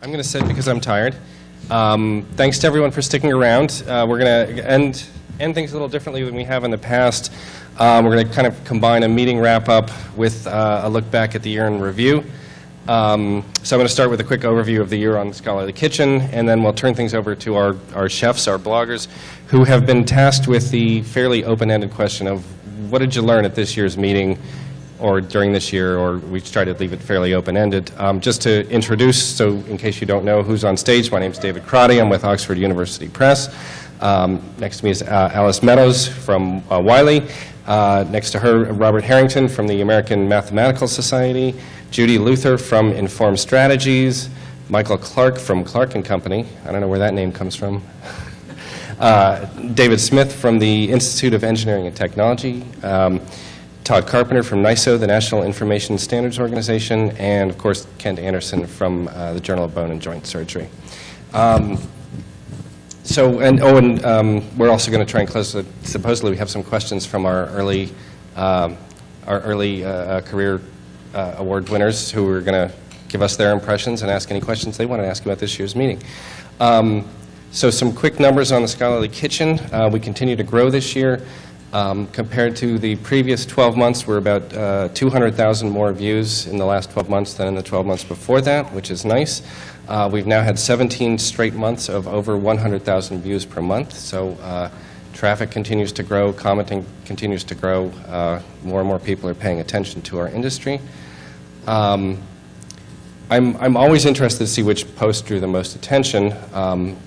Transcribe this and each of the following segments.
I'm going to sit because I'm tired. Thanks to everyone for sticking around. We're going to end things a little differently than we have in the past. We're going to kind of combine a meeting wrap-up with a look back at the year in review. So I'm going to start with a quick overview of the year on Scholarly Kitchen, and then we'll turn things over to our chefs, our bloggers, who have been tasked with the fairly open-ended question of what did you learn at this year's meeting or during this year, or we try to leave it fairly open-ended. Just to introduce, so in case you don't know who's on stage, my name's David Crotty. I'm with Oxford University Press. Next to me is Alice Meadows from Wiley. Next to her, Robert Harrington from the American Mathematical Society. Judy Luther from Informed Strategies. Michael Clark from Clark & Company. I don't know where that name comes from. David Smith from the Institute of Engineering and Technology. Todd Carpenter from NISO, the National Information Standards Organization, and of course Kent Anderson from the Journal of Bone and Joint Surgery. We're also going to try and close. Supposedly, we have some questions from our early career award winners who are going to give us their impressions and ask any questions they want to ask about this year's meeting. So some quick numbers on the Scholarly Kitchen. We continue to grow this year. Compared to the previous 12 months, we're about 200,000 more views in the last 12 months than in the 12 months before that, which is nice. We've now had 17 straight months of over 100,000 views per month, so traffic continues to grow, commenting continues to grow, more and more people are paying attention to our industry. I'm always interested to see which post drew the most attention,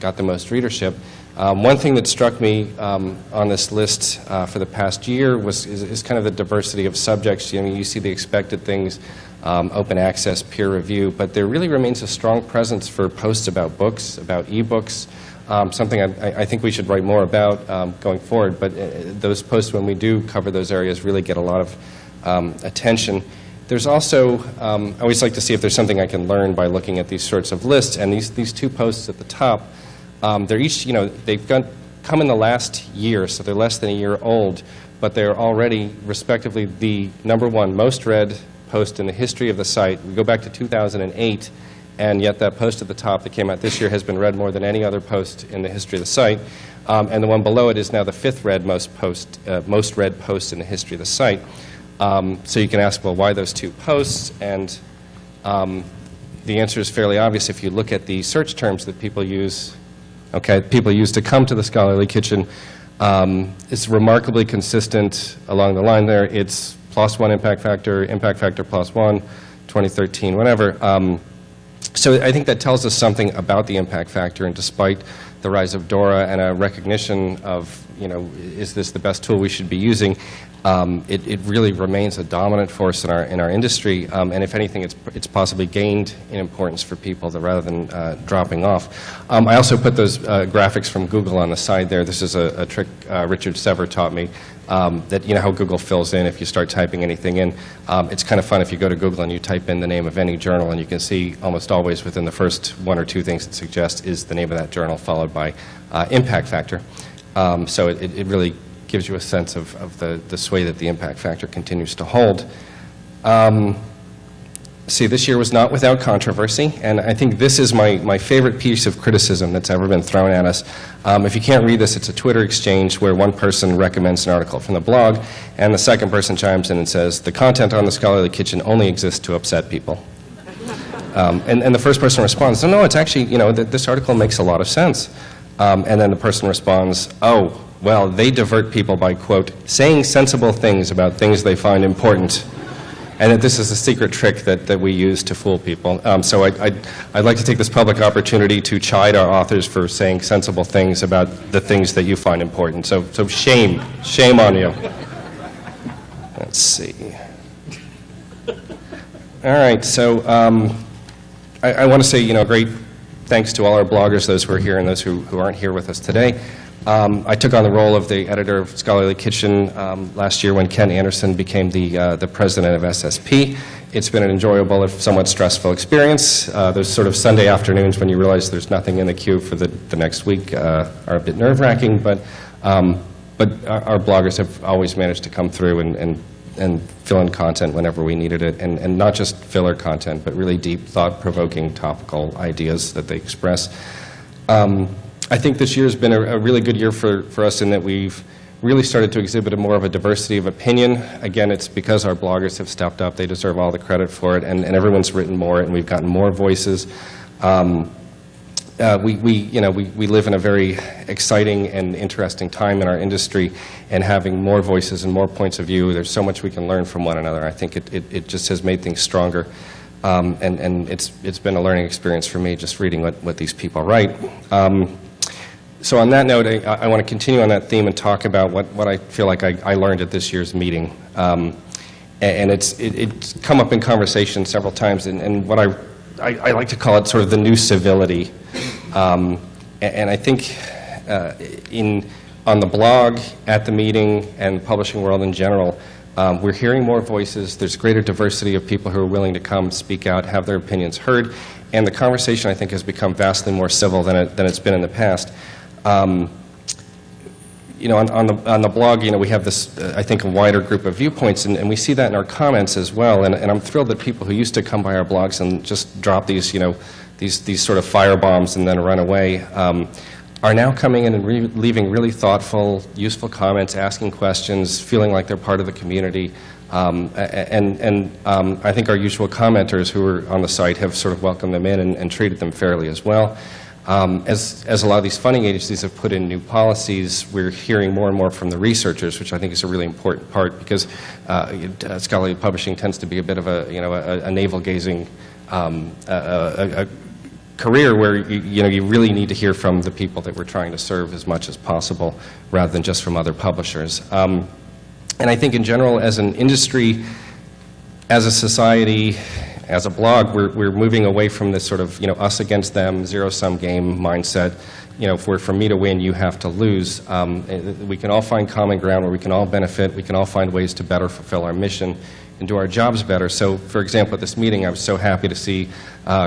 got the most readership. One thing that struck me on this list for the past year is kind of the diversity of subjects. I mean, you see the expected things, open access, peer review, but there really remains a strong presence for posts about books, about e-books, something I think we should write more about going forward, but those posts, when we do cover those areas, really get a lot of attention. There's also, I always like to see if there's something I can learn by looking at these sorts of lists, and these two posts at the top, they're each, they've come in the last year, so they're less than a year old, but they're already, respectively, the #1 most read post in the history of the site. We go back to 2008, and yet that post at the top that came out this year has been read more than any other post in the history of the site. And the one below it is now the 5th most read post in the history of the site. So you can ask, well, why those two posts? And the answer is fairly obvious if you look at the search terms that people use. People use to come to the Scholarly Kitchen. It's remarkably consistent along the line there. It's +1 impact factor +1, 2013, whatever. So I think that tells us something about the impact factor, and despite the rise of DORA and a recognition of, is this the best tool we should be using, it really remains a dominant force in our industry, and if anything, it's possibly gained in importance for people rather than dropping off. I also put those graphics from Google on the side there. This is a trick Richard Sever taught me, that how Google fills in if you start typing anything in. It's kind of fun if you go to Google and you type in the name of any journal, and you can see almost always within the first 1 or 2 things it suggests is the name of that journal, followed by impact factor. So it really gives you a sense of the sway that the impact factor continues to hold. See, this year was not without controversy, and I think this is my favorite piece of criticism that's ever been thrown at us. If you can't read this, it's a Twitter exchange where one person recommends an article from the blog, and the second person chimes in and says, the content on the Scholarly Kitchen only exists to upset people. And the first person responds, no, it's actually, this article makes a lot of sense. And then the person responds, oh, well, they divert people by, quote, saying sensible things about things they find important. And that this is a secret trick that we use to fool people. So I'd like to take this public opportunity to chide our authors for saying sensible things about the things that you find important. So shame on you. Let's see. All right, so I want to say, great thanks to all our bloggers, those who are here and those who aren't here with us today. I took on the role of the editor of Scholarly Kitchen last year when Kent Anderson became the president of SSP. It's been an enjoyable, if somewhat stressful experience. Those sort of Sunday afternoons when you realize there's nothing in the queue for the next week are a bit nerve-wracking, but our bloggers have always managed to come through and fill-in content whenever we needed it, and not just filler content, but really deep, thought-provoking, topical ideas that they express. I think this year has been a really good year for us in that we've really started to exhibit more of a diversity of opinion. Again, it's because our bloggers have stepped up. They deserve all the credit for it, and everyone's written more, and we've gotten more voices. We live in a very exciting and interesting time in our industry, and having more voices and more points of view, there's so much we can learn from one another. I think it just has made things stronger, and it's been a learning experience for me just reading what these people write. So on that note, I want to continue on that theme and talk about what I feel like I learned at this year's meeting. And it's come up in conversation several times, and what I like to call it sort of the new civility. And I think on the blog, at the meeting, and the publishing world in general, we're hearing more voices. There's greater diversity of people who are willing to come, speak out, have their opinions heard, and the conversation, I think, has become vastly more civil than it's been in the past. On the blog, we have this, I think, a wider group of viewpoints, and we see that in our comments as well. And I'm thrilled that people who used to come by our blogs and just drop these, these sort of firebombs and then run away, are now coming in and leaving really thoughtful, useful comments, asking questions, feeling like they're part of the community. I think our usual commenters who are on the site have sort of welcomed them in and treated them fairly as well. As a lot of these funding agencies have put in new policies, we're hearing more and more from the researchers, which I think is a really important part, because scholarly publishing tends to be a bit of a navel-gazing career where you really need to hear from the people that we're trying to serve as much as possible, rather than just from other publishers. And I think in general, as an industry, as a society, as a blog, we're moving away from this sort of us against them, zero-sum game mindset. If we're from me to win, you have to lose. We can all find common ground where we can all benefit. We can all find ways to better fulfill our mission and do our jobs better. So, for example, at this meeting, I was so happy to see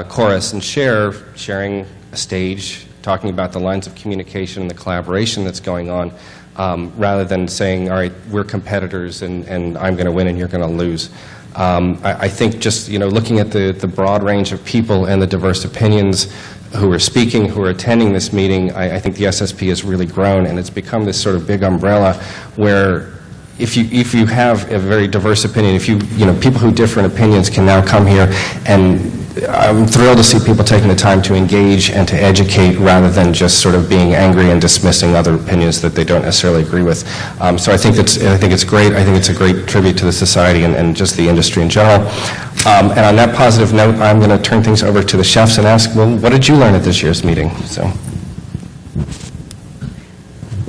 Chorus and sharing a stage, talking about the lines of communication and the collaboration that's going on, rather than saying, all right, we're competitors and I'm going to win and you're going to lose. I think just looking at the broad range of people and the diverse opinions who are speaking, who are attending this meeting, I think the SSP has really grown, and it's become this sort of big umbrella where if you have a very diverse opinion, people who differ in opinions can now come here, and I'm thrilled to see people taking the time to engage and to educate rather than just sort of being angry and dismissing other opinions that they don't necessarily agree with. So I think it's great. I think it's a great tribute to the society and just the industry in general. And on that positive note, I'm going to turn things over to the chefs and ask, well, what did you learn at this year's meeting? So.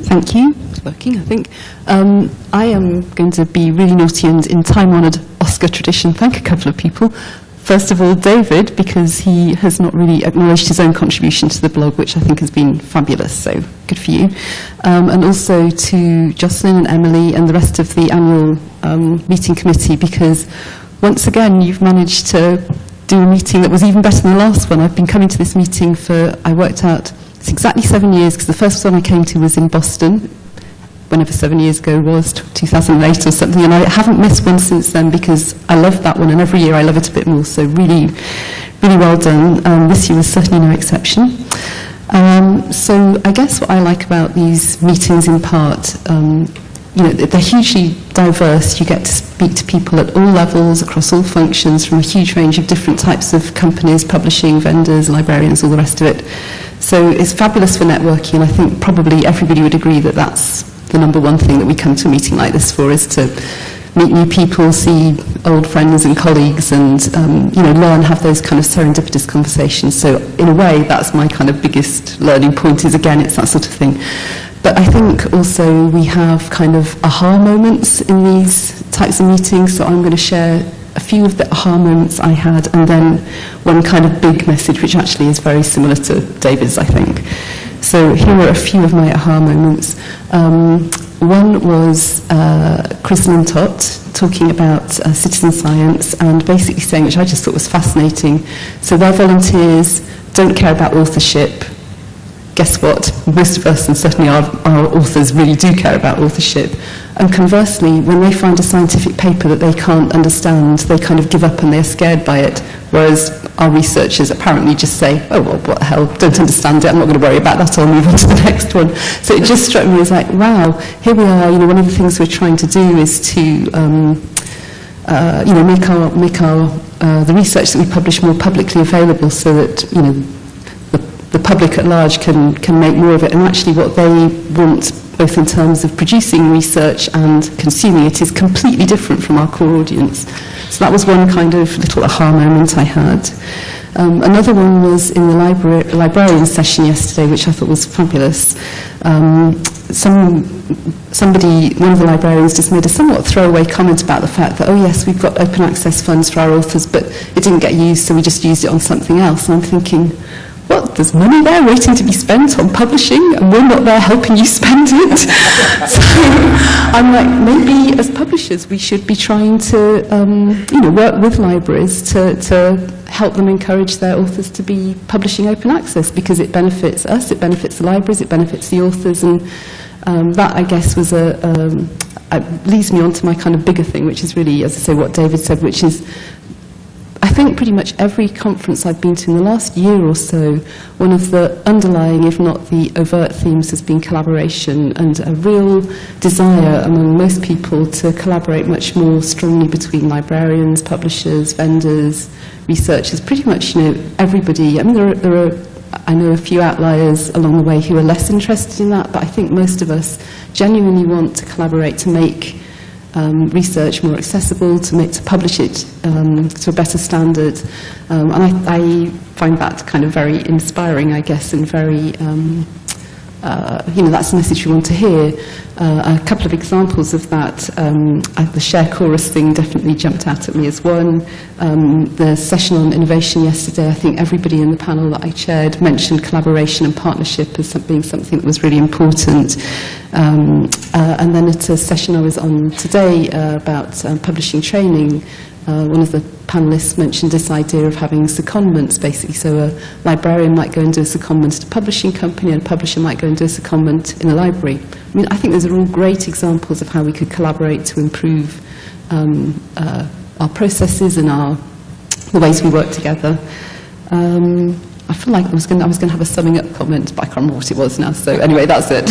Thank you. It's working, I think. I am going to be really naughty and in time-honoured Oscar tradition thank a couple of people. First of all, David, because he has not really acknowledged his own contribution to the blog, which I think has been fabulous, so good for you. And also to Jocelyn and Emily and the rest of the annual meeting committee, because once again, you've managed to do a meeting that was even better than the last one. I've been coming to this meeting I worked out, it's exactly 7 years, because the first one I came to was in Boston, whenever 7 years ago was, 2008 or something, and I haven't missed one since then because I love that one, and every year I love it a bit more, so really, really well done. This year was certainly no exception. So I guess what I like about these meetings in part, they're hugely diverse. You get to speak to people at all levels, across all functions, from a huge range of different types of companies, publishing, vendors, librarians, all the rest of it. So it's fabulous for networking, and I think probably everybody would agree that that's the number one thing that we come to a meeting like this for, is to meet new people, see old friends and colleagues, and learn, have those kind of serendipitous conversations. So in a way, that's my kind of biggest learning point, is again, it's that sort of thing. But I think also we have kind of aha moments in these types of meetings, so I'm going to share a few of the aha moments I had, and then one kind of big message, which actually is very similar to David's, I think. So here are a few of my aha moments. One was Chris Lintott talking about citizen science and basically saying, which I just thought was fascinating, so their volunteers don't care about authorship, guess what? Most of us, and certainly our authors, really do care about authorship. And conversely, when they find a scientific paper that they can't understand, they kind of give up and they're scared by it. Whereas our researchers apparently just say, oh, well, what the hell, don't understand it, I'm not going to worry about that, I'll move on to the next one. So it just struck me as like, wow, here we are, one of the things we're trying to do is to, make the research that we publish more publicly available so that, the public at large can make more of it. And actually what they want, both in terms of producing research and consuming it, is completely different from our core audience. So that was one kind of little aha moment I had. Another one was in the librarian session yesterday, which I thought was fabulous. Somebody, one of the librarians, just made a somewhat throwaway comment about the fact that, oh yes, we've got open access funds for our authors, but it didn't get used, so we just used it on something else. And I'm thinking, what, there's money there waiting to be spent on publishing, and we're not there helping you spend it? So I'm like, maybe as publishers we should be trying to work with libraries to help them encourage their authors to be publishing open access, because it benefits us, it benefits the libraries, it benefits the authors, and that, I guess, was leads me on to my kind of bigger thing, which is really, as I say, what David said, which is, I think pretty much every conference I've been to in the last year or so, one of the underlying, if not the overt themes, has been collaboration, and a real desire among most people to collaborate much more strongly between librarians, publishers, vendors, researchers, pretty much, everybody. I mean, there are I know a few outliers along the way who are less interested in that, but I think most of us genuinely want to collaborate to make research more accessible, to publish it to a better standard. And I find that kind of very inspiring, I guess, and very, that's the message we want to hear. A couple of examples of that, the share chorus thing definitely jumped out at me as one. The session on innovation yesterday, I think everybody in the panel that I chaired mentioned collaboration and partnership as being something that was really important. And then at a session I was on today about publishing training, one of the panelists mentioned this idea of having secondments, basically. So a librarian might go and do a secondment at a publishing company, and a publisher might go and do a secondment in a library. I mean, I think those are all great examples of how we could collaborate to improve our processes and the ways we work together. I feel like I was going to have a summing up comment, but I can't remember what it was now. So anyway, that's it.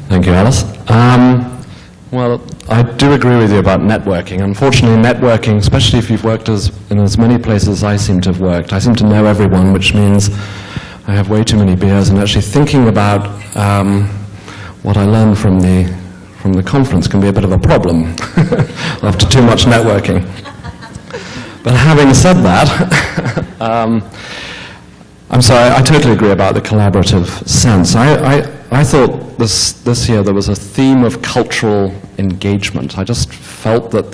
Thank you, Alice. Well, I do agree with you about networking. Unfortunately, networking, especially if you've worked in as many places as I seem to have worked, I seem to know everyone, which means I have way too many beers, and actually thinking about what I learned from the conference can be a bit of a problem after too much networking. But having said that, I'm sorry, I totally agree about the collaborative sense. I thought this year there was a theme of cultural engagement. I just felt that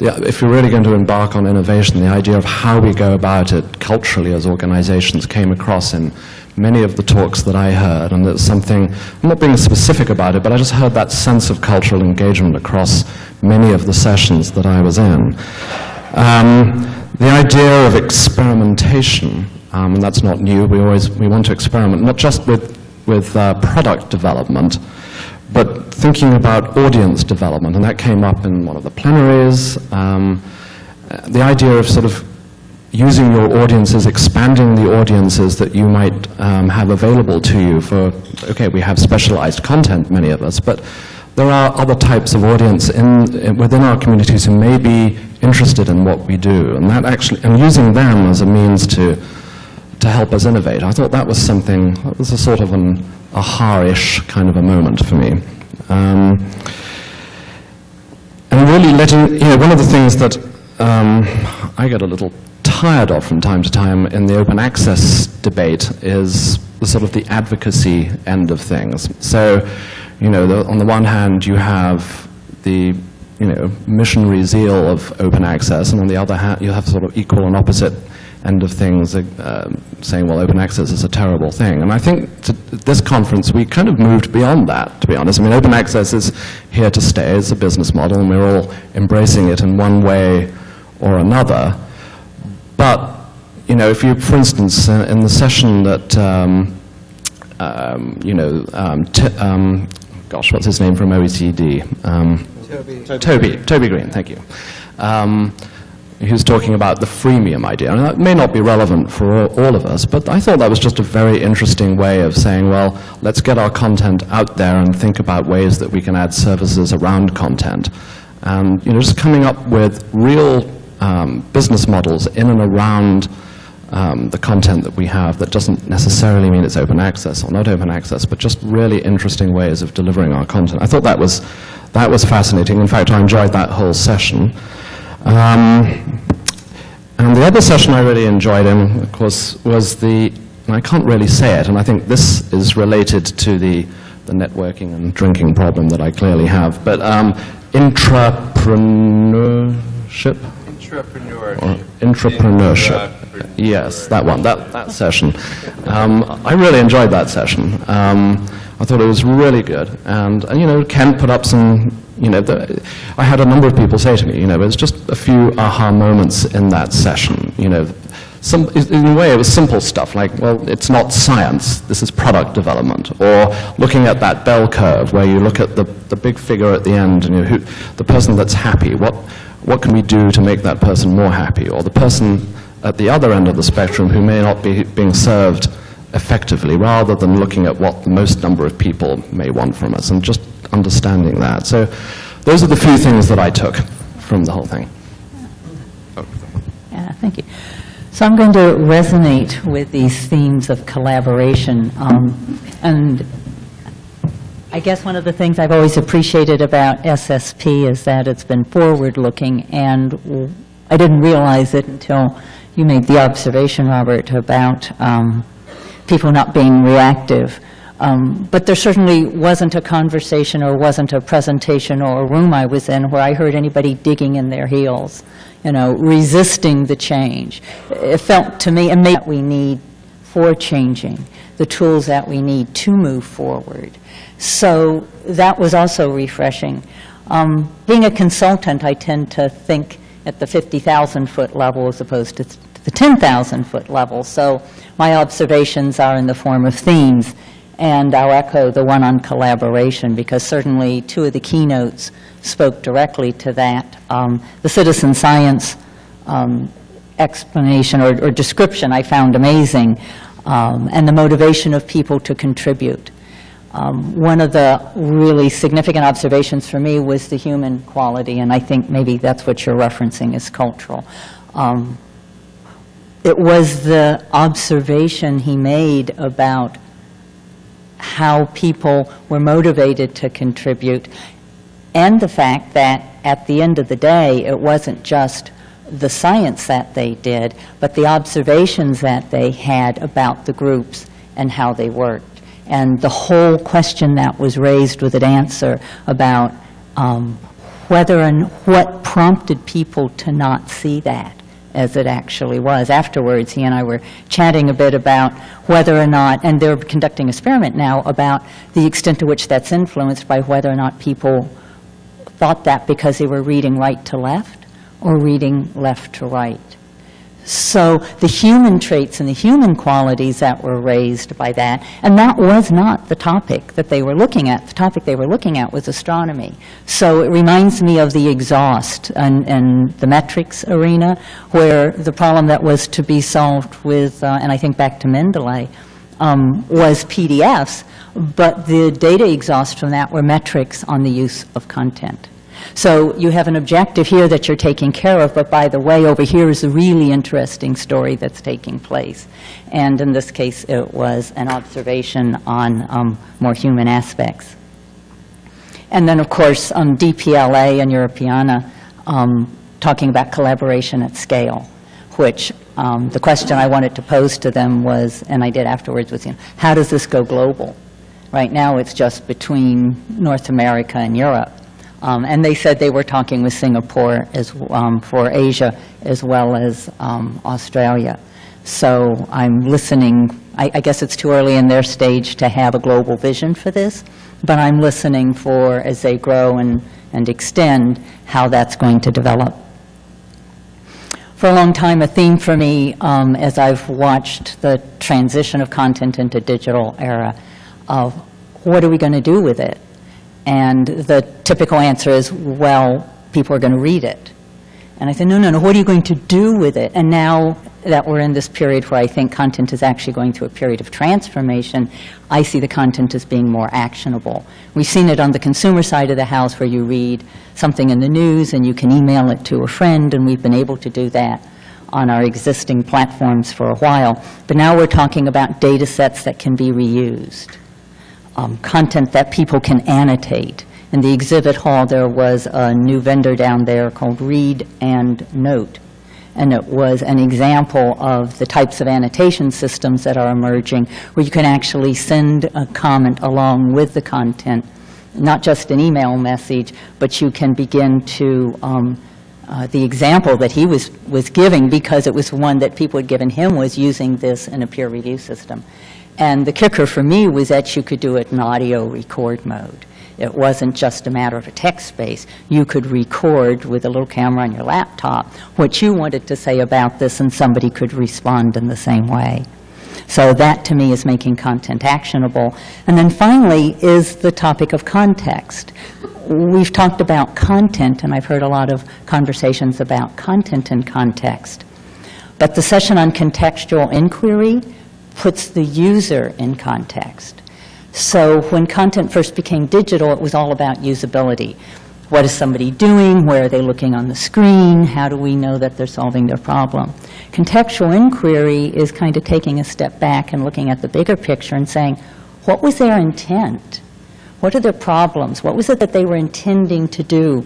if you're really going to embark on innovation, the idea of how we go about it culturally as organizations came across in many of the talks that I heard, and it's something, I'm not being specific about it, but I just heard that sense of cultural engagement across many of the sessions that I was in. The idea of experimentation, and that's not new, we want to experiment, not just with product development, but thinking about audience development, and that came up in one of the plenaries. The idea of sort of using your audiences, expanding the audiences that you might have available to you for, okay, we have specialized content, many of us, but there are other types of audience within our communities who may be interested in what we do, and using them as a means to help us innovate. I thought that was something, that was a sort of an aha-ish kind of a moment for me. And really letting, one of the things that I get a little tired of from time to time in the open access debate is the sort of the advocacy end of things. So, on the one hand you have the missionary zeal of open access, and on the other hand you have sort of equal and opposite end of things saying, well, open access is a terrible thing. And I think at this conference we kind of moved beyond that, to be honest. I mean, open access is here to stay. It's a business model, and we're all embracing it in one way or another. But, you know, if you, for instance, in the session that, you know, gosh, what's his name from OECD? Toby Green, thank you. He was talking about the freemium idea, and that may not be relevant for all of us, but I thought that was just a very interesting way of saying, well, let's get our content out there and think about ways that we can add services around content. And, you know, just coming up with real business models in and around the content that we have that doesn't necessarily mean it's open access or not open access, but just really interesting ways of delivering our content. I thought that was fascinating. In fact, I enjoyed that whole session. And the other session I really enjoyed in, of course, was and I can't really say it, and I think this is related to the networking and drinking problem that I clearly have, but intrapreneurship? Intrapreneurship. Yes, that one, that session. I really enjoyed that session. I thought it was really good. And you know, Ken put up some, you know, I had a number of people say to me, you know, there's just a few aha moments in that session. You know, in a way it was simple stuff like, well, it's not science, this is product development. Or looking at that bell curve where you look at the big figure at the end, and you know, the person that's happy, what can we do to make that person more happy? Or the person at the other end of the spectrum who may not be being served effectively, rather than looking at what the most number of people may want from us, and just understanding that. So those are the few things that I took from the whole thing. Yeah, thank you. So I'm going to resonate with these themes of collaboration. And I guess one of the things I've always appreciated about SSP is that it's been forward-looking, and I didn't realize it until you made the observation, Robert, about people not being reactive. But there certainly wasn't a conversation or wasn't a presentation or a room I was in where I heard anybody digging in their heels, you know, resisting the change. It felt to me, and maybe we need for changing, the tools that we need to move forward. So that was also refreshing. Being a consultant, I tend to think at the 50,000-foot level as opposed to the 10,000-foot level. So my observations are in the form of themes, and I'll echo the one on collaboration, because certainly two of the keynotes spoke directly to that. The citizen science explanation or description I found amazing, and the motivation of people to contribute. One of the really significant observations for me was the human quality, and I think maybe that's what you're referencing as cultural. It was the observation he made about how people were motivated to contribute, and the fact that at the end of the day, it wasn't just the science that they did, but the observations that they had about the groups and how they worked. And the whole question that was raised with an answer about whether and what prompted people to not see that as it actually was. Afterwards, he and I were chatting a bit about whether or not, and they're conducting an experiment now, about the extent to which that's influenced by whether or not people thought that because they were reading right to left or reading left to right. So the human traits and the human qualities that were raised by that, and that was not the topic that they were looking at. The topic they were looking at was astronomy. So it reminds me of the exhaust and the metrics arena, where the problem that was to be solved with, and I think back to Mendeley, was PDFs, but the data exhaust from that were metrics on the use of content. So you have an objective here that you're taking care of, but by the way, over here is a really interesting story that's taking place. And in this case, it was an observation on more human aspects. And then, of course, DPLA and Europeana talking about collaboration at scale, which the question I wanted to pose to them was, and I did afterwards, was, how does this go global? Right now, it's just between North America and Europe. And they said they were talking with Singapore as, for Asia as well as Australia. So I'm listening. I guess it's too early in their stage to have a global vision for this, but I'm listening for, as they grow and extend, how that's going to develop. for a long time, a theme for me as I've watched the transition of content into digital era of what are we going to do with it? And the typical answer is, well, people are going to read it. And I said, no, what are you going to do with it? And now that we're in this period where I think content is actually going through a period of transformation, I see the content as being more actionable. We've seen it on the consumer side of the house where you read something in the news and you can email it to a friend, and we've been able to do that on our existing platforms for a while. But now we're talking about data sets that can be reused, content that people can annotate. In the exhibit hall, there was a new vendor down there called Read and Note, and it was an example of the types of annotation systems that are emerging, where you can actually send a comment along with the content, not just an email message, but you can begin to, the example that he was giving, because it was one that people had given him, was using this in a peer review system. And the kicker for me was that you could do it in audio record mode. It wasn't just a matter of a text space. You could record with a little camera on your laptop what you wanted to say about this, and somebody could respond in the same way. So that, to me, is making content actionable. And then finally is the topic of context. We've talked about content, and I've heard a lot of conversations about content and context. But the session on contextual inquiry puts the user in context. So when content first became digital, it was all about usability. What is somebody doing? Where are they looking on the screen? How do we know that they're solving their problem? Contextual inquiry is kind of taking a step back and looking at the bigger picture and saying, what was their intent? What are their problems? What was it that they were intending to do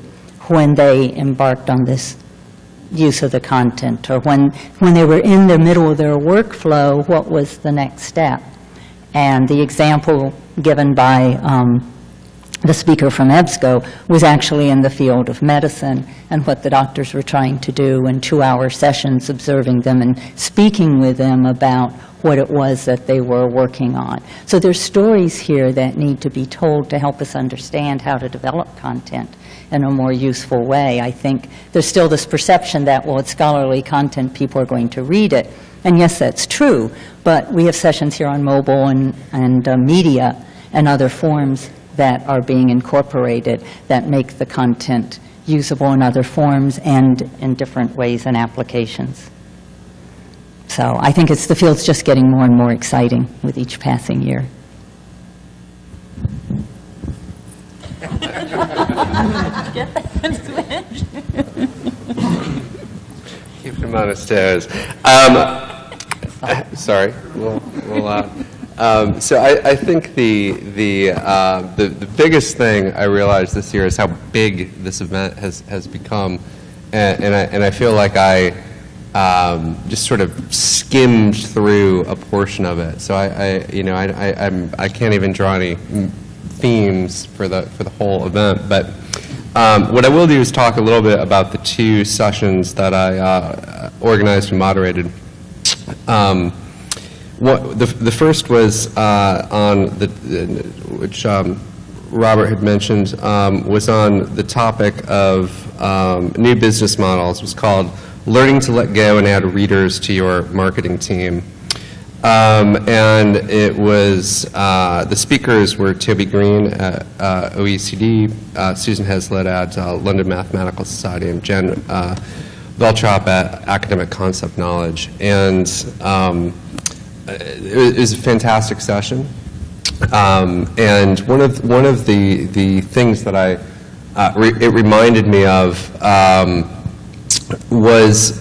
when they embarked on this use of the content? Or when they were in the middle of their workflow, what was the next step? And the example given by the speaker from EBSCO was actually in the field of medicine, and what the doctors were trying to do in 2-hour sessions, observing them and speaking with them about what it was that they were working on. So there's stories here that need to be told to help us understand how to develop content in a more useful way. I think there's still this perception that, well, it's scholarly content, people are going to read it. And yes, that's true, but we have sessions here on mobile and media and other forms that are being incorporated that make the content usable in other forms and in different ways and applications. So I think the field's just getting more and more exciting with each passing year. Keep him on his toes. Sorry. So I think the biggest thing I realized this year is how big this event has become, and I feel like I just sort of skimmed through a portion of it. So I can't even draw any themes for the whole event. But what I will do is talk a little bit about the 2 sessions that I organized and moderated. The first was on which Robert had mentioned, was on the topic of new business models. It was called Learning to Let Go and Add Readers to Your Marketing Team. And it was, the speakers were Toby Green at OECD, Susan Heslett at London Mathematical Society, and Jen Veltrop at Academic Concept Knowledge. And it was a fantastic session. And one of the things that it reminded me of was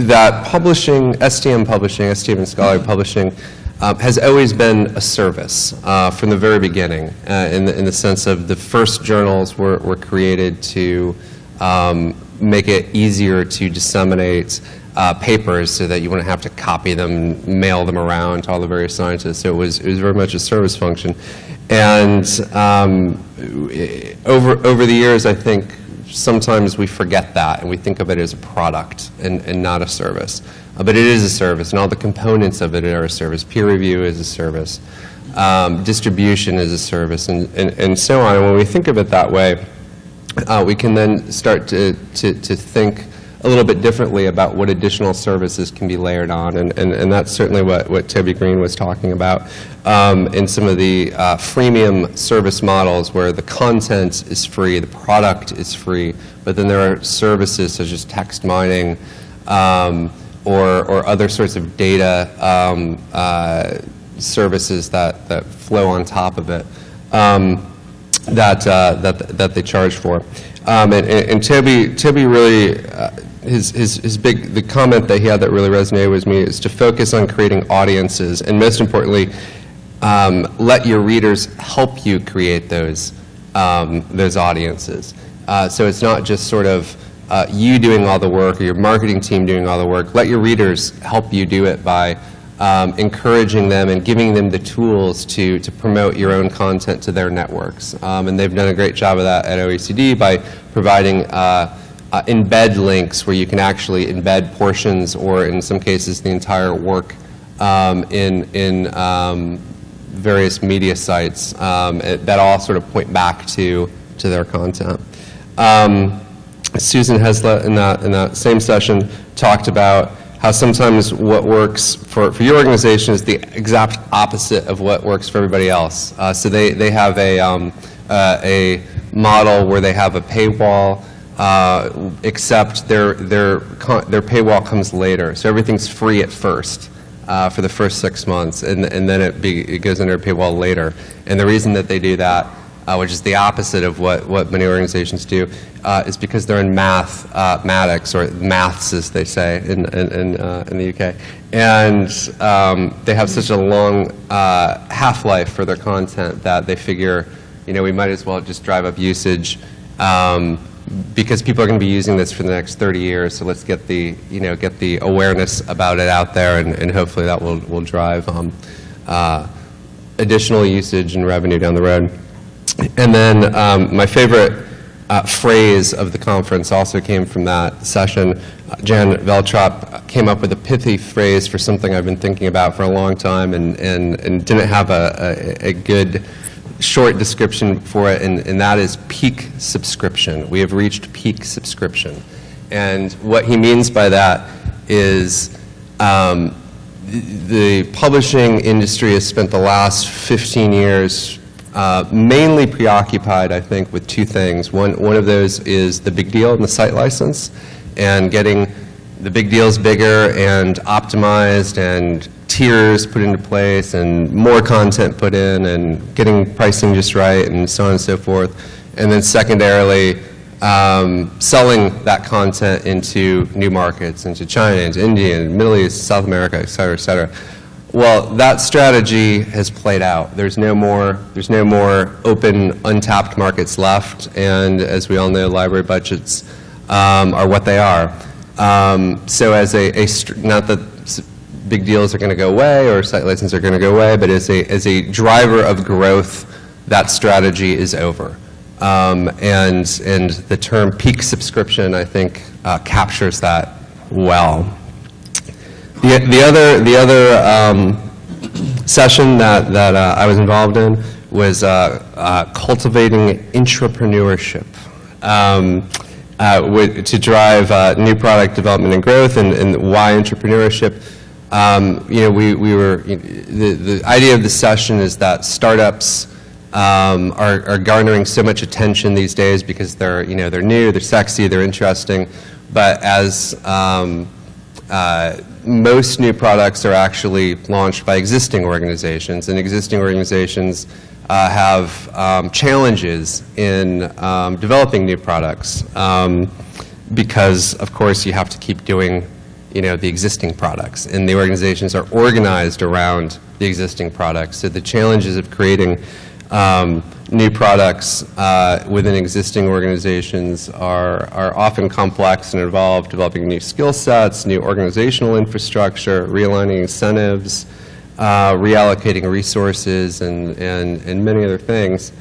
that publishing, STM and scholarly publishing, has always been a service from the very beginning, in the sense of the first journals were created to make it easier to disseminate papers so that you wouldn't have to copy them, mail them around to all the various scientists. So it was very much a service function. And over the years, I think sometimes we forget that and we think of it as a product and not a service. But it is a service, and all the components of it are a service. Peer review is a service. Distribution is a service, and so on. And when we think of it that way, we can then start to think a little bit differently about what additional services can be layered on, and that's certainly what Toby Green was talking about in some of the freemium service models where the content is free, the product is free, but then there are services such as text mining or other sorts of data services that flow on top of it that they charge for. And Toby really, the comment that he had that really resonated with me is to focus on creating audiences, and most importantly, let your readers help you create those audiences. So it's not just sort of you doing all the work or your marketing team doing all the work. Let your readers help you do it by encouraging them and giving them the tools to promote your own content to their networks. And they've done a great job of that at OECD by providing embed links where you can actually embed portions or in some cases the entire work in various media sites that all sort of point back to their content. Susan Heslett in that same session talked about how sometimes what works for your organization is the exact opposite of what works for everybody else. So they have a model where they have a paywall, except their paywall comes later. So everything's free at first for the first 6 months, and then it goes under a paywall later. And the reason that they do that, which is the opposite of what many organizations do, is because they're in mathematics, or maths as they say in the UK. And they have such a long half-life for their content that they figure, we might as well just drive up usage because people are going to be using this for the next 30 years, so let's get the awareness about it out there, and hopefully that will drive additional usage and revenue down the road. And then my favorite phrase of the conference also came from that session. Jan Veltrop came up with a pithy phrase for something I've been thinking about for a long time and didn't have a good short description for it, and that is peak subscription. We have reached peak subscription. And what he means by that is the publishing industry has spent the last 15 years mainly preoccupied, I think, with two things. One of those is the big deal and the site license, and getting the big deals bigger and optimized and tiers put into place and more content put in and getting pricing just right and so on and so forth. And then secondarily, selling that content into new markets, into China, into India, and Middle East, South America, et cetera, et cetera. Well, that strategy has played out. There's no more open, untapped markets left, and as we all know, library budgets are what they are. So as not that big deals are going to go away or site licenses are going to go away, but as a driver of growth, that strategy is over. And the term peak subscription, I think, captures that well. The other session that I was involved in was cultivating intrapreneurship to drive new product development and growth, and why intrapreneurship. The idea of the session is that startups are garnering so much attention these days because they're new, they're sexy, they're interesting, but as most new products are actually launched by existing organizations, and existing organizations have challenges in developing new products because, of course, you have to keep doing the existing products, and the organizations are organized around the existing products. So the challenges of creating new products within existing organizations are often complex and involve developing new skill sets, new organizational infrastructure, realigning incentives, reallocating resources, and many other things.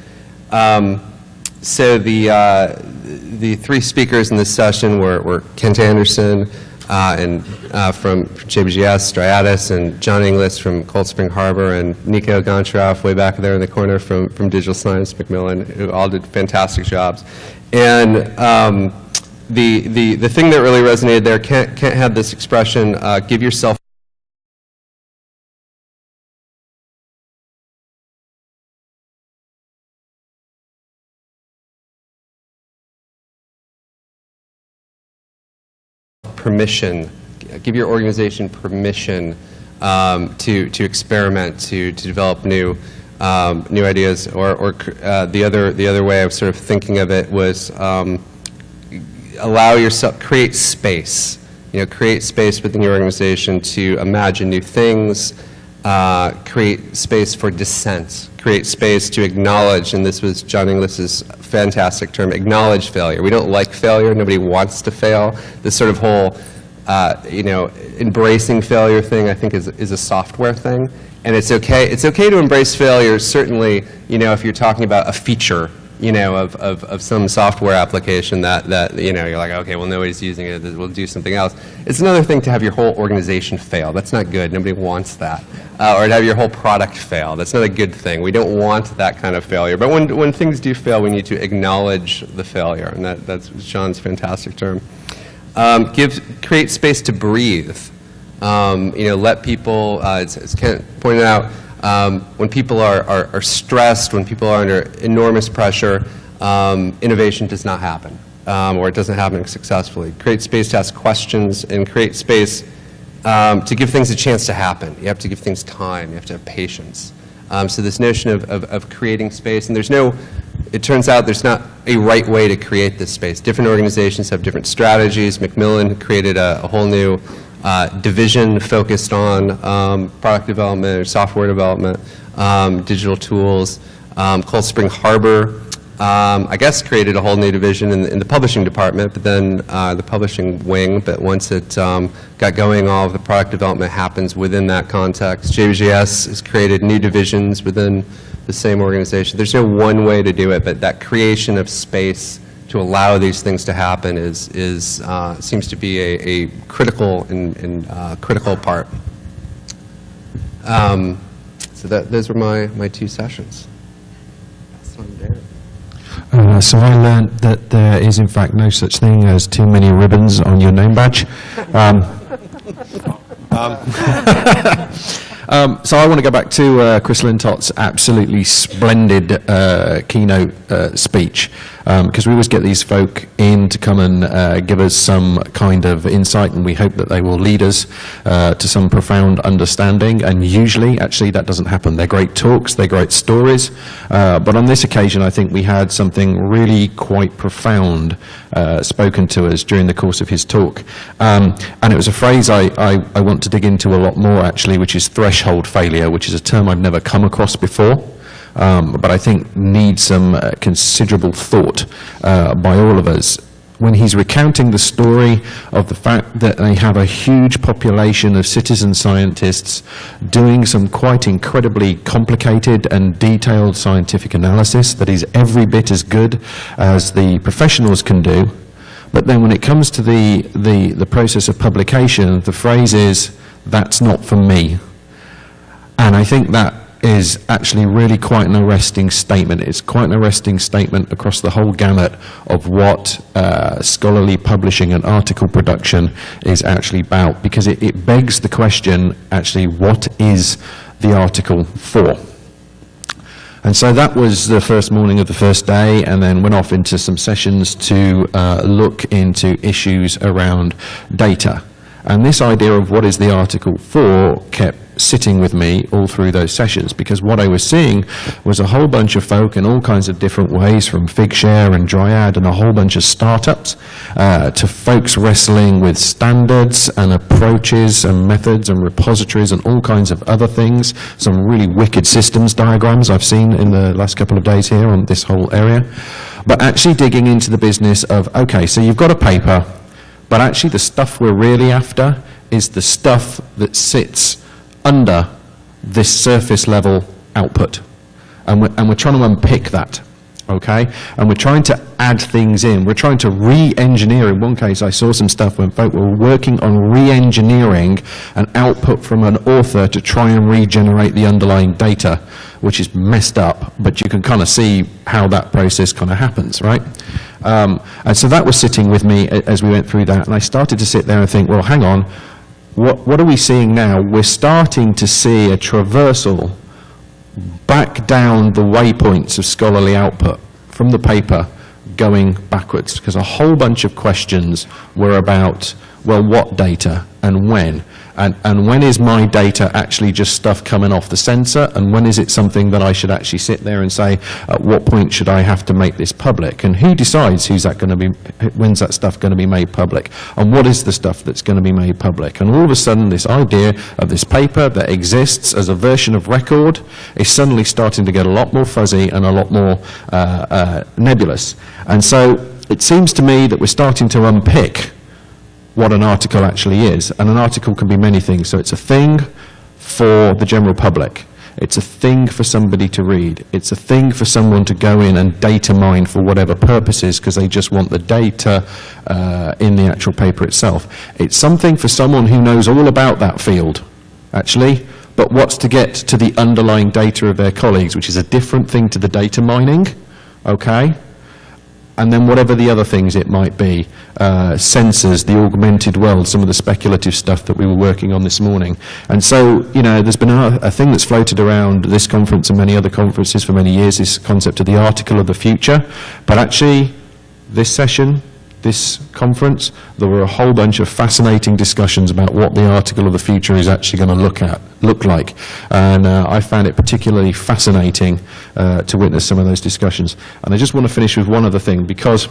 So the three speakers in this session were Kent Anderson from JBGS, Striatis, and John Inglis from Cold Spring Harbor, and Nico Goncharov way back there in the corner from Digital Science Macmillan, who all did fantastic jobs. And the thing that really resonated there, can't have this expression, give yourself permission, give your organization permission to experiment, to develop new ideas. Or the other way of sort of thinking of it was allow yourself, create space. Create space within your organization to imagine new things. Create space for dissent. Create space to acknowledge, and this was John Inglis's fantastic term, acknowledge failure. We don't like failure. Nobody wants to fail. This sort of whole, embracing failure thing, I think, is a software thing. And it's okay. It's okay to embrace failure, certainly, if you're talking about a feature, of some software application that you're like, okay, well, nobody's using it, we'll do something else. It's another thing to have your whole organization fail. That's not good. Nobody wants that. Or to have your whole product fail. That's not a good thing. We don't want that kind of failure. But when things do fail, we need to acknowledge the failure, and that's Sean's fantastic term. Create space to breathe. Let people, as Kent pointed out, when people are stressed, when people are under enormous pressure, innovation does not happen, or it doesn't happen successfully. Create space to ask questions, and create space to give things a chance to happen. You have to give things time. You have to have patience. So this notion of creating space, and it turns out there's not a right way to create this space. Different organizations have different strategies. Macmillan created a whole new division focused on product development or software development, digital tools. Cold Spring Harbor, I guess, created a whole new division in the publishing department, but then the publishing wing. But once it got going, all of the product development happens within that context. JBJS has created new divisions within the same organization. There's no one way to do it, but that creation of space to allow these things to happen seems to be a critical critical part. So those were my two sessions. So I learned that there is in fact no such thing as too many ribbons on your name badge. So I want to go back to Chris Lintott's absolutely splendid keynote speech, because we always get these folk in to come and give us some kind of insight, and we hope that they will lead us to some profound understanding, and usually, actually, that doesn't happen. They're great talks, they're great stories, but on this occasion, I think we had something really quite profound spoken to us during the course of his talk, and it was a phrase I want to dig into a lot more, actually, which is threshold failure, which is a term I've never come across before, but I think needs some considerable thought by all of us. When he's recounting the story of the fact that they have a huge population of citizen scientists doing some quite incredibly complicated and detailed scientific analysis that is every bit as good as the professionals can do, but then when it comes to the process of publication, the phrase is, "That's not for me." And I think that is actually really quite an arresting statement. It's quite an arresting statement across the whole gamut of what scholarly publishing and article production is actually about, because it begs the question, actually, what is the article for? And so that was the first morning of the first day, and then went off into some sessions to look into issues around data. And this idea of what is the article for kept sitting with me all through those sessions, because what I was seeing was a whole bunch of folk in all kinds of different ways, from Figshare and Dryad and a whole bunch of startups, to folks wrestling with standards and approaches and methods and repositories and all kinds of other things. Some really wicked systems diagrams I've seen in the last couple of days here on this whole area. But actually digging into the business of, okay, so you've got a paper, but actually the stuff we're really after is the stuff that sits under this surface level output. And we're trying to unpick that, okay? And we're trying to add things in. We're trying to re-engineer. In one case, I saw some stuff when folk were working on re-engineering an output from an author to try and regenerate the underlying data, which is messed up, but you can kind of see how that process kind of happens, right? And so that was sitting with me as we went through that, and I started to sit there and think, well, hang on, what are we seeing now? We're starting to see a traversal back down the waypoints of scholarly output from the paper going backwards, because a whole bunch of questions were about, well, what data and when? And when is my data actually just stuff coming off the sensor, and when is it something that I should actually sit there and say, at what point should I have to make this public? And who decides when's that stuff going to be made public? And what is the stuff that's going to be made public? And all of a sudden, this idea of this paper that exists as a version of record is suddenly starting to get a lot more fuzzy and a lot more nebulous. And so it seems to me that we're starting to unpick what an article actually is. And an article can be many things. So it's a thing for the general public. It's a thing for somebody to read. It's a thing for someone to go in and data mine for whatever purposes, because they just want the data in the actual paper itself. It's something for someone who knows all about that field, actually, but wants to get to the underlying data of their colleagues, which is a different thing to the data mining, okay? And then whatever the other things it might be, sensors, the augmented world, some of the speculative stuff that we were working on this morning. And so, you know, there's been a thing that's floated around this conference and many other conferences for many years, this concept of the article of the future. But actually, this session, this conference, there were a whole bunch of fascinating discussions about what the article of the future is actually going to look like. And I found it particularly fascinating to witness some of those discussions. And I just want to finish with one other thing, because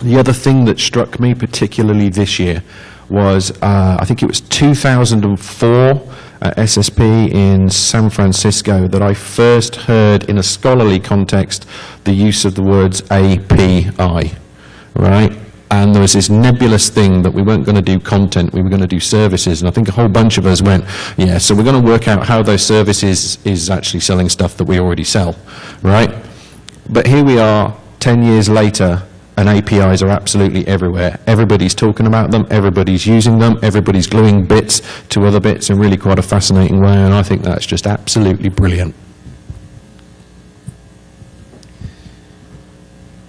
the other thing that struck me particularly this year was, I think it was 2004 at SSP in San Francisco, that I first heard in a scholarly context the use of the words API. Right? And there was this nebulous thing that we weren't going to do content, we were going to do services. And I think a whole bunch of us went, yeah, so we're going to work out how those services is actually selling stuff that we already sell, right? But here we are, 10 years later, and APIs are absolutely everywhere. Everybody's talking about them, everybody's using them, everybody's gluing bits to other bits in really quite a fascinating way, and I think that's just absolutely brilliant.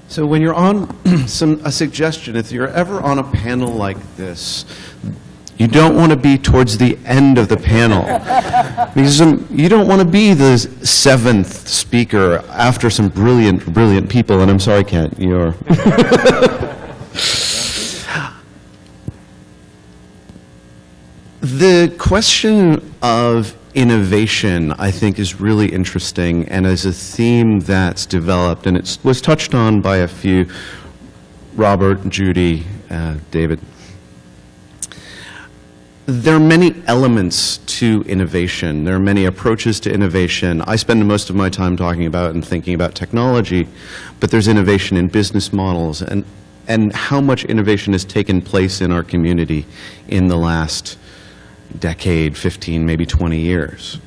So when you're on a suggestion, if you're ever on a panel like this, you don't want to be towards the end of the panel. Because you don't want to be the seventh speaker after some brilliant, brilliant people. And I'm sorry, Kent, you're... The question of innovation, I think, is really interesting and is a theme that's developed, and it was touched on by a few, Robert, Judy, David. There are many elements to innovation. There are many approaches to innovation. I spend most of my time talking about and thinking about technology, but there's innovation in business models and how much innovation has taken place in our community in the last decade, 15, maybe 20 years.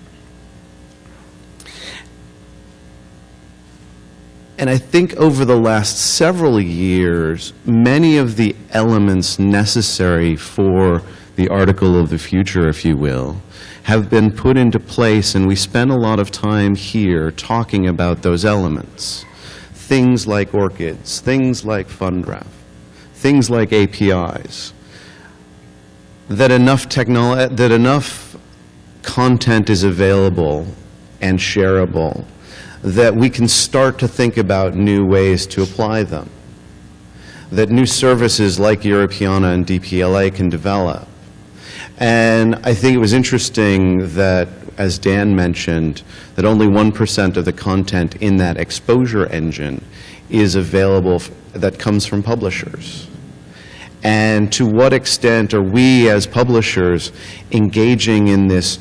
And I think over the last several years, many of the elements necessary for the article of the future, if you will, have been put into place, and we spend a lot of time here talking about those elements. Things like ORCIDs, things like FundRef, things like APIs. That enough content is available and shareable, that we can start to think about new ways to apply them, that new services like Europeana and DPLA can develop. And I think it was interesting that, as Dan mentioned, that only 1% of the content in that exposure engine is available that comes from publishers. And to what extent are we as publishers engaging in this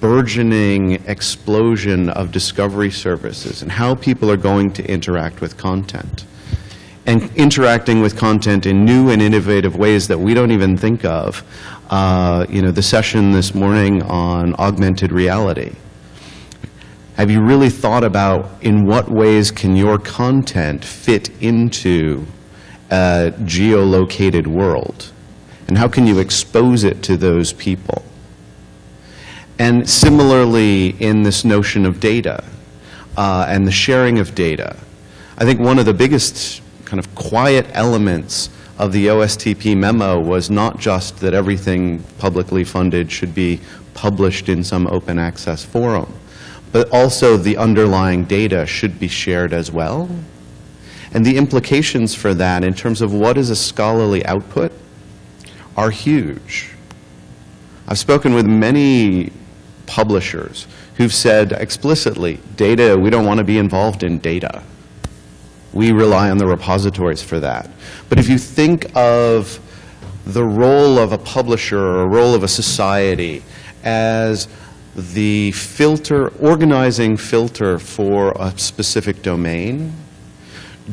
burgeoning explosion of discovery services and how people are going to interact with content? And interacting with content in new and innovative ways that we don't even think of. You know, the session this morning on augmented reality. Have you really thought about in what ways can your content fit into a geolocated world? And how can you expose it to those people? And similarly, in this notion of data and the sharing of data, I think one of the biggest kind of quiet elements of the OSTP memo was not just that everything publicly funded should be published in some open access forum, but also the underlying data should be shared as well. And the implications for that in terms of what is a scholarly output are huge. I've spoken with many publishers who've said explicitly, data, we don't want to be involved in data. We rely on the repositories for that. But if you think of the role of a publisher or a role of a society as the filter, organizing filter for a specific domain,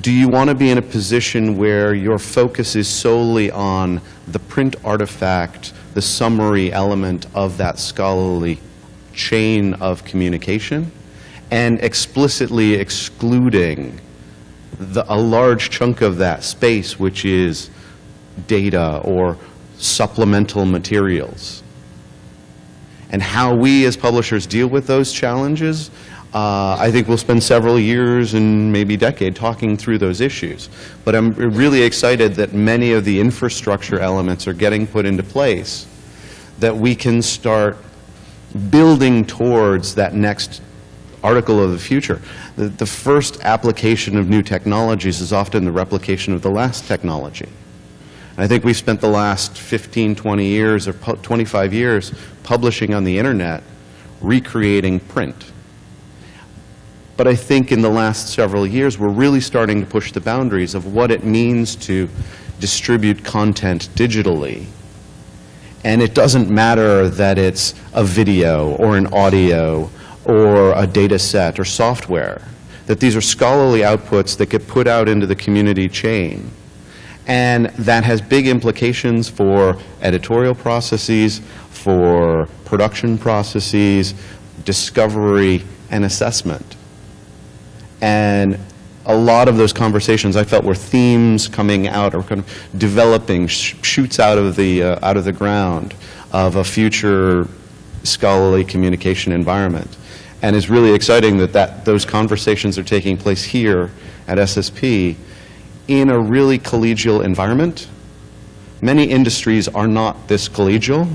do you want to be in a position where your focus is solely on the print artifact, the summary element of that scholarly chain of communication, and explicitly excluding a large chunk of that space, which is data or supplemental materials? And how we as publishers deal with those challenges, I think we'll spend several years and maybe a decade talking through those issues. But I'm really excited that many of the infrastructure elements are getting put into place, that we can start building towards that next article of the future. The first application of new technologies is often the replication of the last technology. And I think we've spent the last 15, 20 years or 25 years publishing on the internet, recreating print. But I think in the last several years, we're really starting to push the boundaries of what it means to distribute content digitally. And it doesn't matter that it's a video or an audio or a data set or software, that these are scholarly outputs that get put out into the community chain. And that has big implications for editorial processes, for production processes, discovery, and assessment. And a lot of those conversations I felt were themes coming out or kind of developing, shoots out of the ground of a future scholarly communication environment. And it's really exciting that those conversations are taking place here at SSP in a really collegial environment. Many industries are not this collegial.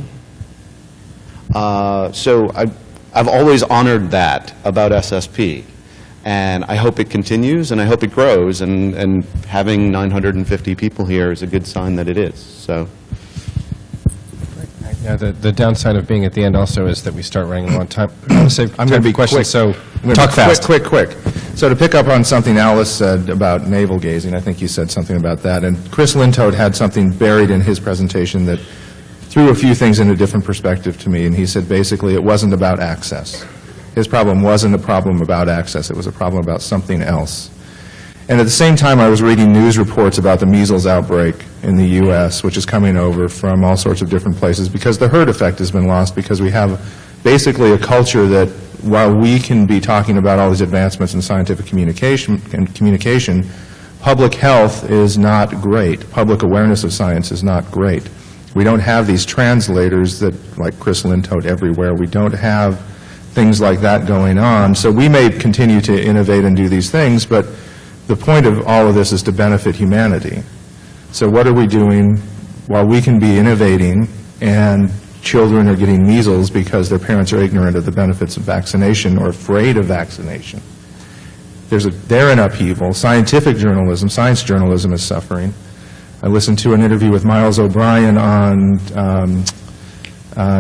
So I've always honored that about SSP. And I hope it continues, and I hope it grows, and having 950 people here is a good sign that it is. So. Yeah, the downside of being at the end also is that we start running low on time. I'm going to save I'm going to be questions, quick. so talk fast. Quick. So to pick up on something Alice said about navel gazing, I think you said something about that. And Chris Lintodt had something buried in his presentation that threw a few things in a different perspective to me. And he said basically it wasn't about access. His problem wasn't a problem about access. It was a problem about something else. And at the same time, I was reading news reports about the measles outbreak in the U.S., which is coming over from all sorts of different places, because the herd effect has been lost, because we have basically a culture that, while we can be talking about all these advancements in scientific communication, public health is not great. Public awareness of science is not great. We don't have these translators that, like Chris Lintodt, everywhere. We don't have things like that going on. So we may continue to innovate and do these things, but the point of all of this is to benefit humanity. So what are we doing while we can be innovating and children are getting measles because their parents are ignorant of the benefits of vaccination or afraid of vaccination? They're in upheaval. Scientific journalism, science journalism is suffering. I listened to an interview with Miles O'Brien on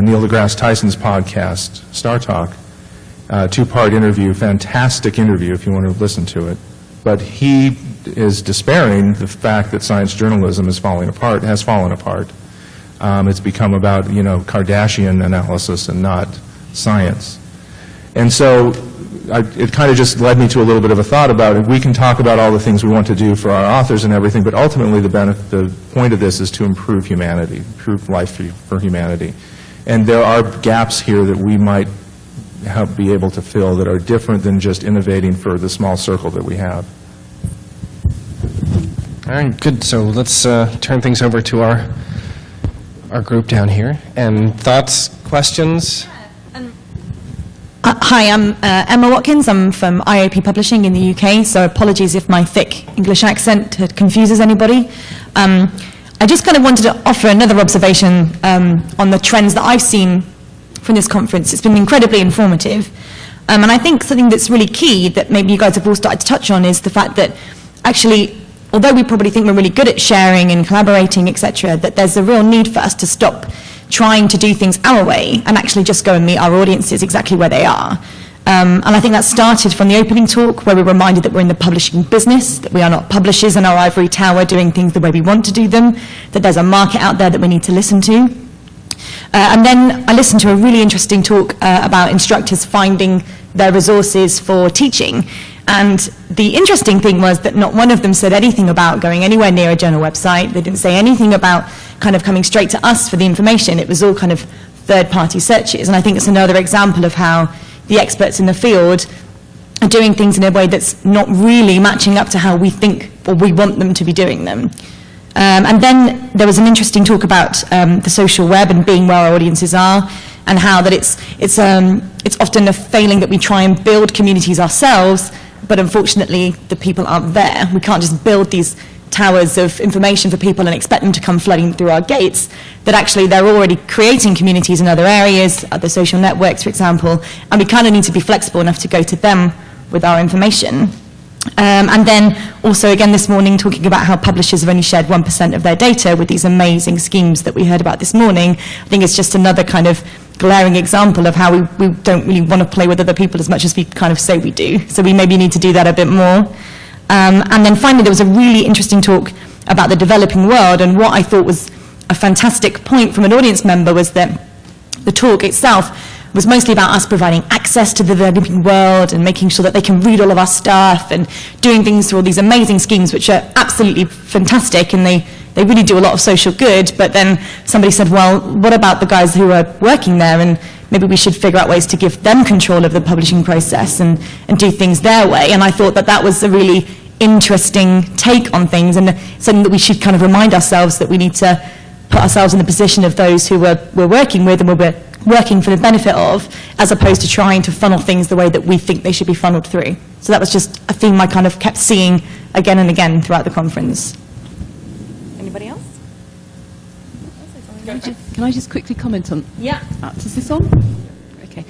Neil deGrasse Tyson's podcast, Star Talk. Two-part interview, fantastic interview if you want to listen to it. But he is despairing the fact that science journalism is falling apart, has fallen apart. It's become about, Kardashian analysis and not science. And so it kind of just led me to a little bit of a thought about it. We can talk about all the things we want to do for our authors and everything, but ultimately the point of this is to improve humanity, improve life for humanity. And there are gaps here that we might be able to fill that are different than just innovating for the small circle that we have. All right, good. So let's turn things over to our group down here. And thoughts, questions? Hi, I'm Emma Watkins. I'm from IOP Publishing in the UK, so apologies if my thick English accent confuses anybody. I just kind of wanted to offer another observation on the trends that I've seen from this conference. It's been incredibly informative. And I think something that's really key that maybe you guys have all started to touch on is the fact that actually, although we probably think we're really good at sharing and collaborating, etc., that there's a real need for us to stop trying to do things our way and actually just go and meet our audiences exactly where they are. And I think that started from the opening talk, where we're reminded that we're in the publishing business, that we are not publishers in our ivory tower doing things the way we want to do them, that there's a market out there that we need to listen to. And then I listened to a really interesting talk about instructors finding their resources for teaching. And the interesting thing was that not one of them said anything about going anywhere near a journal website. They didn't say anything about kind of coming straight to us for the information. It was all kind of third-party searches. And I think it's another example of how the experts in the field are doing things in a way that's not really matching up to how we think or we want them to be doing them. And then there was an interesting talk about the social web and being where our audiences are, and how that it's often a failing that we try and build communities ourselves, but unfortunately the people aren't there. We can't just build these towers of information for people and expect them to come flooding through our gates, that actually they're already creating communities in other areas, other social networks, for example, and we kind of need to be flexible enough to go to them with our information. And then also again this morning talking about how publishers have only shared 1% of their data with these amazing schemes that we heard about this morning. I think it's just another kind of glaring example of how we don't really want to play with other people as much as we kind of say we do. So we maybe need to do that a bit more. And then finally there was a really interesting talk about the developing world, and what I thought was a fantastic point from an audience member was that the talk itself was mostly about us providing access to the developing world and making sure that they can read all of our stuff and doing things through all these amazing schemes, which are absolutely fantastic, and they really do a lot of social good. But then somebody said, well, what about the guys who are working there, and maybe we should figure out ways to give them control of the publishing process and do things their way. And I thought that that was a really interesting take on things, and something that we should kind of remind ourselves that we need to put ourselves in the position of those who we're working with and we're working for the benefit of, as opposed to trying to funnel things the way that we think they should be funneled through. So that was just a theme I kind of kept seeing again and again throughout the conference. Anybody else? Can I just quickly comment on? Yeah. Is this on? Okay.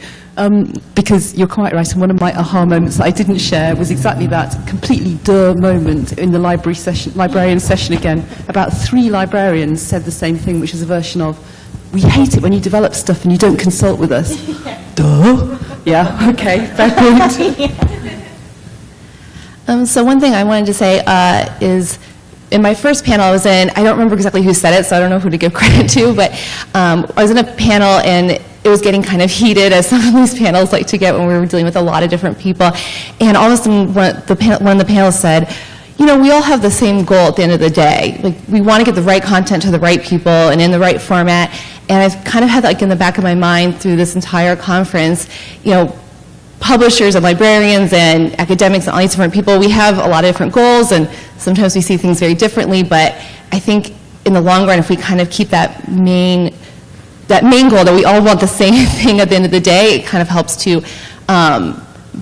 Because you're quite right, and one of my aha moments that I didn't share was exactly that completely duh moment in the librarian session again. About 3 librarians said the same thing, which is a version of, we hate it when you develop stuff and you don't consult with us. Duh. Yeah, okay, fair point. So one thing I wanted to say is, in my first panel I was in, I don't remember exactly who said it, so I don't know who to give credit to, but I was in a panel and it was getting kind of heated, as some of these panels like to get when we were dealing with a lot of different people. And all of a sudden one of the panelists said, you know, we all have the same goal at the end of the day. Like, we want to get the right content to the right people and in the right format. And I've kind of had that like in the back of my mind through this entire conference. You know, publishers and librarians and academics and all these different people, we have a lot of different goals, and sometimes we see things very differently. But I think in the long run, if we kind of keep that main goal that we all want the same thing at the end of the day, it kind of helps to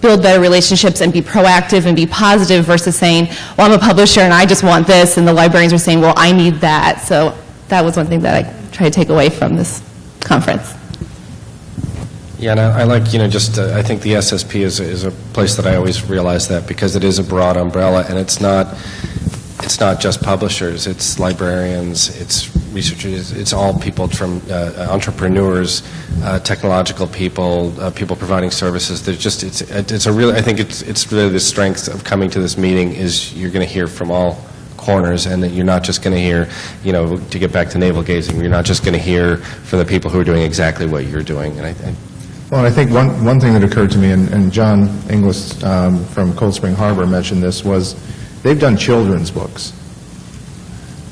build better relationships and be proactive and be positive, versus saying, well, I'm a publisher and I just want this, and the librarians are saying, well, I need that. So that was one thing that I try to take away from this conference. Yeah, and I like, you know, just, I think the SSP is a place that I always realize that, because it is a broad umbrella, and it's not just publishers, it's librarians, it's researchers, it's all people from entrepreneurs, technological people, people providing services. There's just, it's a really, I think it's really the strength of coming to this meeting is you're going to hear from all corners, and that you're not just going to hear, you know, to get back to navel gazing, you're not just going to hear from the people who are doing exactly what you're doing. And Well, I think one thing that occurred to me, and John Inglis from Cold Spring Harbor mentioned this, was they've done children's books.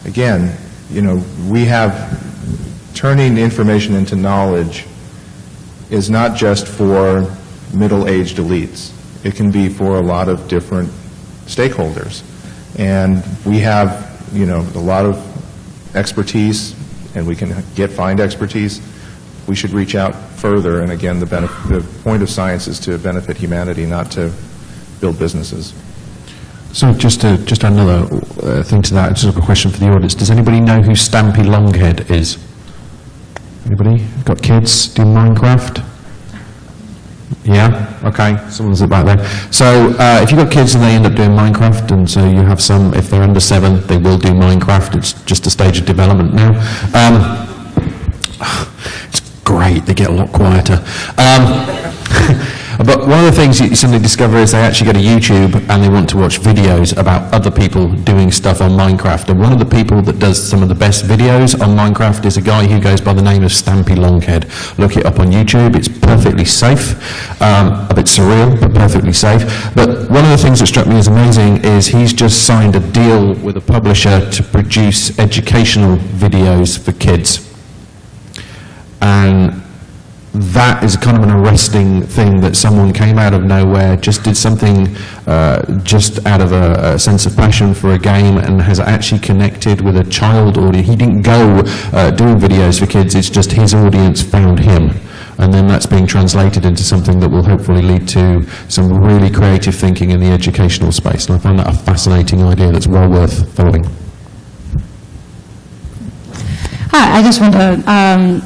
Again, you know, we have turning information into knowledge is not just for middle-aged elites. It can be for a lot of different stakeholders. And we have, you know, a lot of expertise, and we can find expertise we should reach out further. And again, the point of science is to benefit humanity, not to build businesses. So just another thing to that, just a question for the audience. Does anybody know who Stampy Longhead is? Anybody? Got kids? Do Minecraft? Yeah? Okay. Someone's back there. So if you've got kids and they end up doing Minecraft, and so you have some, if they're under 7, they will do Minecraft. It's just a stage of development now. It's great. They get a lot quieter. But one of the things you suddenly discover is they actually go to YouTube and they want to watch videos about other people doing stuff on Minecraft. And one of the people that does some of the best videos on Minecraft is a guy who goes by the name of Stampy Longhead. Look it up on YouTube. It's perfectly safe. A bit surreal, but perfectly safe. But one of the things that struck me as amazing is he's just signed a deal with a publisher to produce educational videos for kids. And that is kind of an arresting thing, that someone came out of nowhere, just did something just out of a sense of passion for a game, and has actually connected with a child audience. He didn't go doing videos for kids, it's just his audience found him. And then that's being translated into something that will hopefully lead to some really creative thinking in the educational space. And I find that a fascinating idea that's well worth following. Hi, I just want to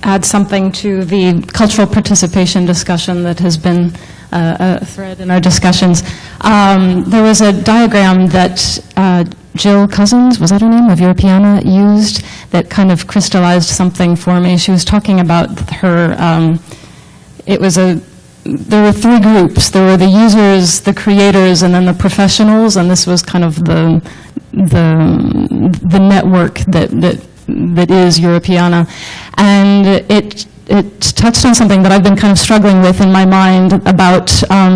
add something to the cultural participation discussion that has been a thread in our discussions. There was a diagram that Jill Cousins, was that her name, of Europeana, used that kind of crystallized something for me. She was talking about her, there were 3 groups. There were the users, the creators, and then the professionals, and this was kind of the network that is Europeana. And it touched on something that I've been kind of struggling with in my mind about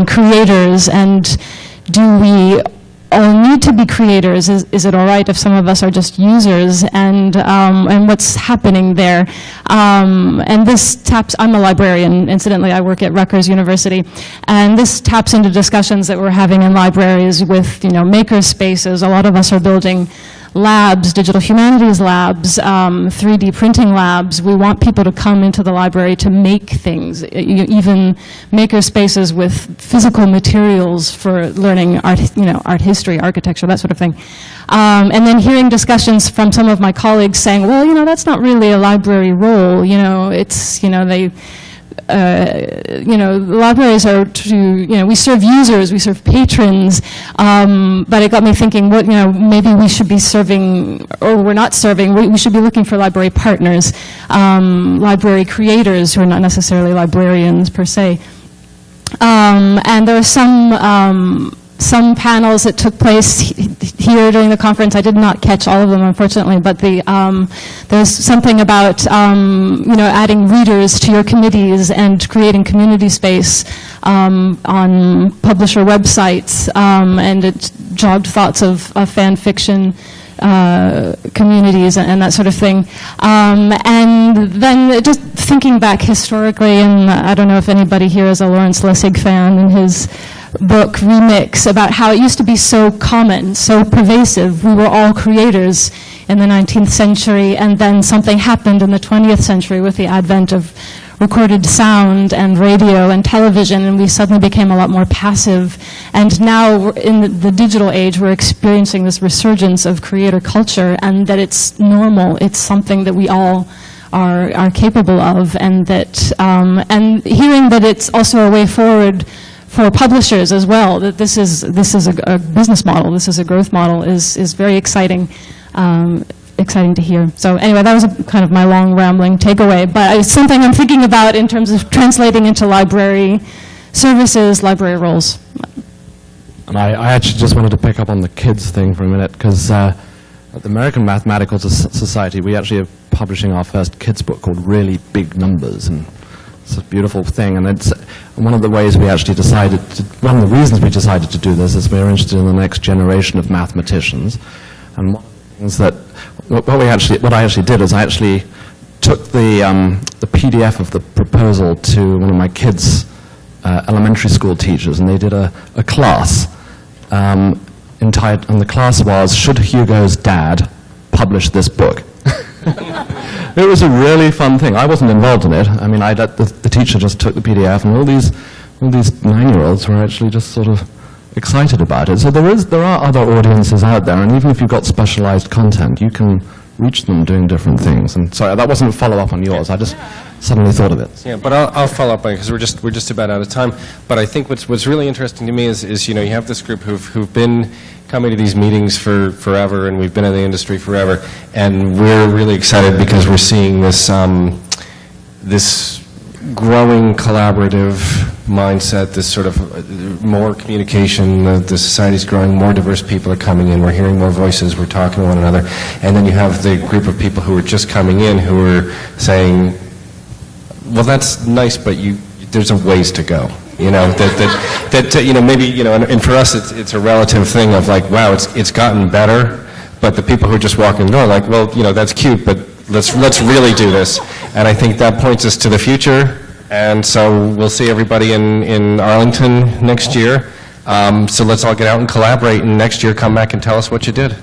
creators, and do we all need to be creators? Is it all right if some of us are just users? And what's happening there? And this taps, I'm a librarian, incidentally, I work at Rutgers University, and this taps into discussions that we're having in libraries with, maker spaces. A lot of us are building labs, digital humanities labs, 3D printing labs. We want people to come into the library to make things, even maker spaces with physical materials for learning art, art history, architecture, that sort of thing. And then hearing discussions from some of my colleagues saying, well, that's not really a library role. It's, libraries are to, we serve users, we serve patrons, but it got me thinking, maybe we should be serving, or we're not serving, we should be looking for library partners, library creators who are not necessarily librarians per se. And there are some panels that took place here during the conference. I did not catch all of them, unfortunately, but there's something about adding readers to your committees and creating community space on publisher websites, and it jogged thoughts of fan fiction communities and that sort of thing. And then just thinking back historically, and I don't know if anybody here is a Lawrence Lessig fan, and his book Remix, about how it used to be so common, so pervasive. We were all creators in the 19th century, and then something happened in the 20th century with the advent of recorded sound and radio and television, and we suddenly became a lot more passive. And now, in the digital age, we're experiencing this resurgence of creator culture, and that it's normal. It's something that we all are capable of, and that and hearing that it's also a way forward for publishers as well, that this is a business model, this is a growth model, is very exciting. Exciting to hear. So anyway, that was kind of my long rambling takeaway, but it's something I'm thinking about in terms of translating into library services, library roles. And I actually just wanted to pick up on the kids thing for a minute, because at the American Mathematical Society, we actually are publishing our first kids book called Really Big Numbers, and it's a beautiful thing. And it's one of the ways we actually decided to, one of the reasons we decided to do this is we're interested in the next generation of mathematicians. And one of the things that what I actually did is I actually took the PDF of the proposal to one of my kids' elementary school teachers, and they did a class entitled, and the class was, "Should Hugo's Dad Publish This Book?" It was a really fun thing. I wasn't involved in it. I mean, the teacher just took the PDF, and all these 9-year-olds were actually just sort of excited about it. So there are other audiences out there, and even if you've got specialized content, you can reach them doing different things. And sorry, that wasn't a follow-up on yours. I just suddenly thought of it. Yeah, but I'll follow up on it because we're just about out of time. But I think what's really interesting to me is you have this group who've been coming to these meetings for forever, and we've been in the industry forever, and we're really excited because we're seeing this this growing collaborative mindset, this sort of more communication, the society's growing, more diverse people are coming in, we're hearing more voices, we're talking to one another, and then you have the group of people who are just coming in who are saying, well, that's nice, but there's a ways to go. Maybe, and for us it's a relative thing of like, wow, it's gotten better, but the people who are just walking the door are like, well, that's cute, but let's really do this. And I think that points us to the future. And so we'll see everybody in Arlington next year. So let's all get out and collaborate, and next year come back and tell us what you did.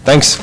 Thanks.